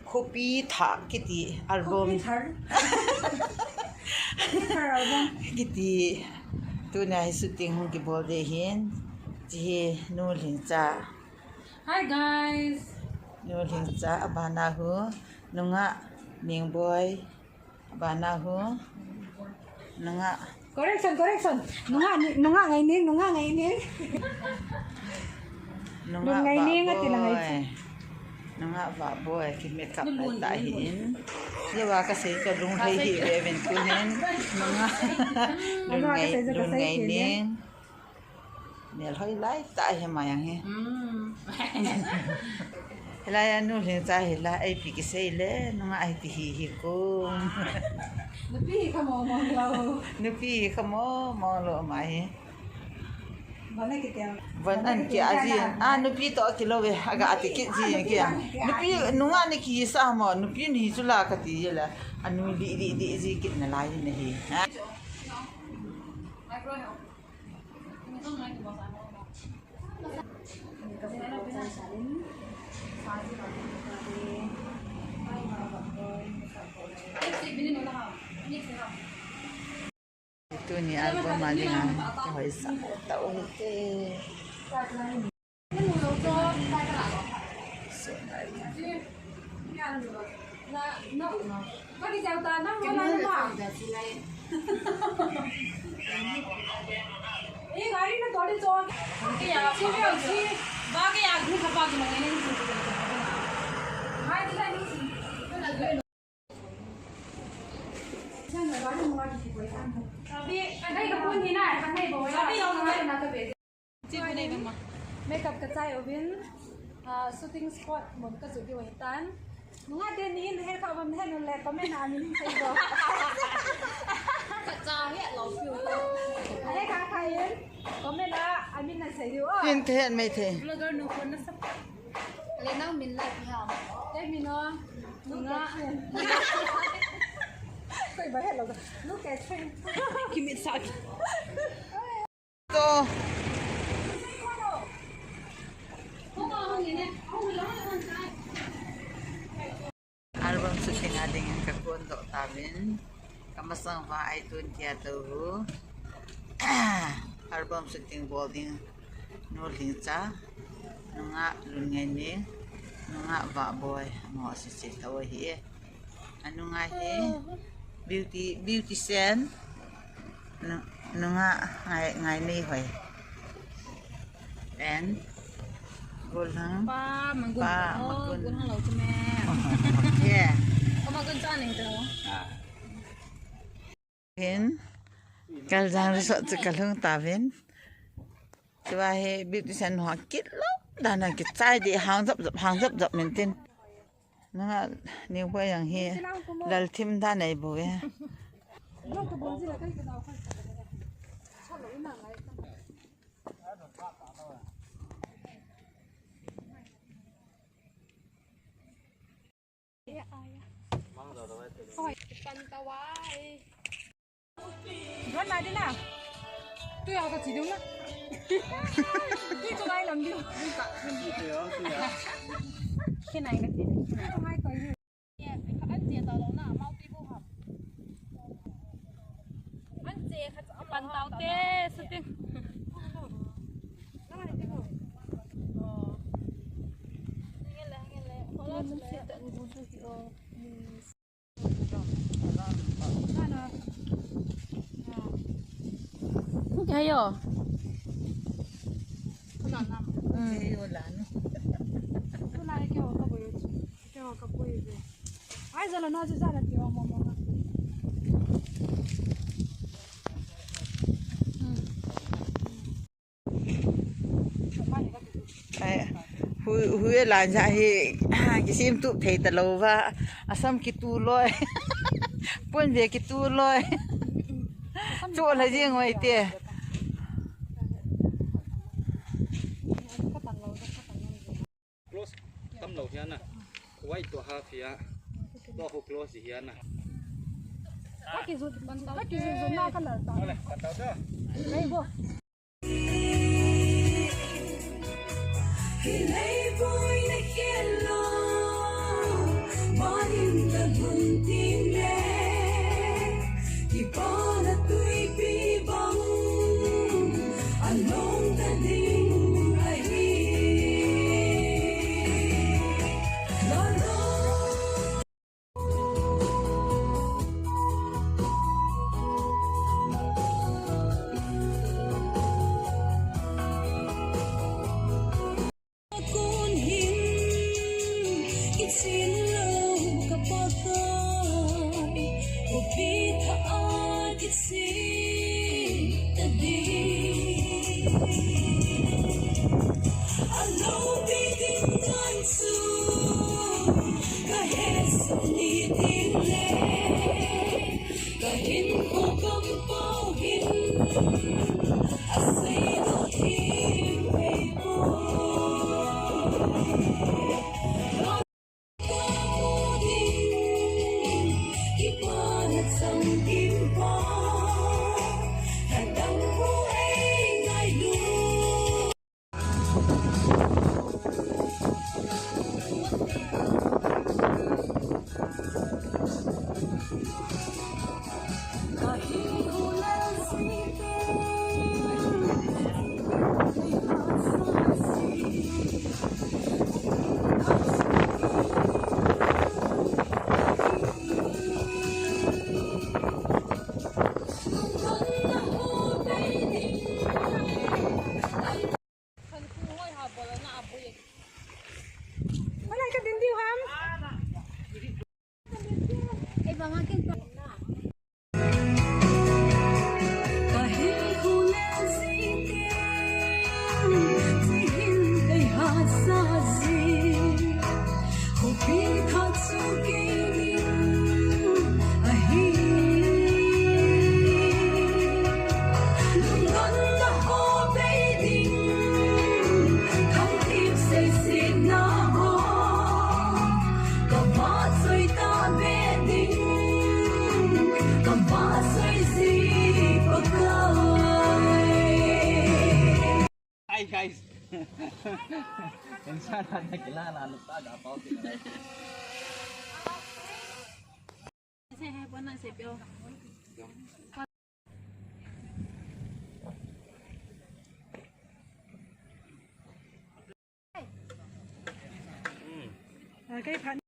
Kopi thak kiti album kiti tu na shooting hong kibol de hin ji no lincha. Hi guys. No lincha abana hu nunga ningboy abana hu nunga Correction. Nunga ngay ning. nunga baboy nunga baboy kimit kap ta hin yawa kasi ka lung hai hi event kunen nunga lun ngay ning nel hoi lai ta hi mayang he hela ya nu le ta hela ai pi ki sei le nunga ai ti hi ko Nupi kamo lo mai Bana kita. Van an ki azin nupi to kilo we aga ati ki ji ki nupi nunga ni ki sa mo nupi ni chula ka ti yela anu di ji ki na lai ni hi ha itu ni album malingan ke hoi sa tau te Makeup kacai ovin, shooting spot mon ka juki waitan. Nunga den in hair ka bam hair nule komen amin sai go. Kacai ya lo fiu. Hair ka kayen komen la amin na sai dio. yen te mai te Blogger no kon na sap. Le nang min la pi ha. Te mi no nunga. Sai ba hello. Look at him. Kimi sak. to album shooting ading ang kakundo tamin kamasang va ay tun kya to album shooting boarding no lincha nunga lungay ni nunga va boy mo si tawo hi anu nga hi beauty sen nunga ngay ni hoy and gulang Pa manggun. manggun Gulang lo ceme. yeah Magun sa aning to. Hin kaljang resort tu kalung tavin chwa he beauty san ho kit lo dana ki chai di hang zap maintain nga ni bo yang he lal thim da nei bo we Lo ko bonji la kai ka daw ka. Chalo ina ngai. Run lại đi nào. Tôiเอากระสีđúng đó. Tôi cho ai làm điều. Cái này cái gì? Không ai coi gì. Anh chị tao lâu nào mau đi vô học. Anh chị khách ăn tao tê shooting. Kayo. Wala kayo kaboy. Kayo kaboy. Ay zalo na sa sana tiyo mo. huye lan ja he ki sim tu thei ta lo wa asam ki tu loi pon ve ki tu loi cho la jing wai te close tâm đầu hiền nè quay tua half phía tua hộp close hiền nè Các kỳ rụt na kan la ta. này bắt đầu chưa Đây vô. He lay boy na hello sinulong kapatay Upitaan kitsi Alaw bitin tansu Kahit sulitin le Kahin ko kampawin Asay no himay mo Kamudin Ipanat sang impa Handang mo ay ngayon Wala ka din diw ham. Eh bamakin pa. Kahit kulang sitin Sihin kay hasasin Hupin katsugin Ahin Lunggan na ho baiding Kang tip say sinaho Kamatsoy tabeding Kamatsoy si pagkay Hi guys. Insan natin kilala ano pa about it. Say hi po na say pio. Okay,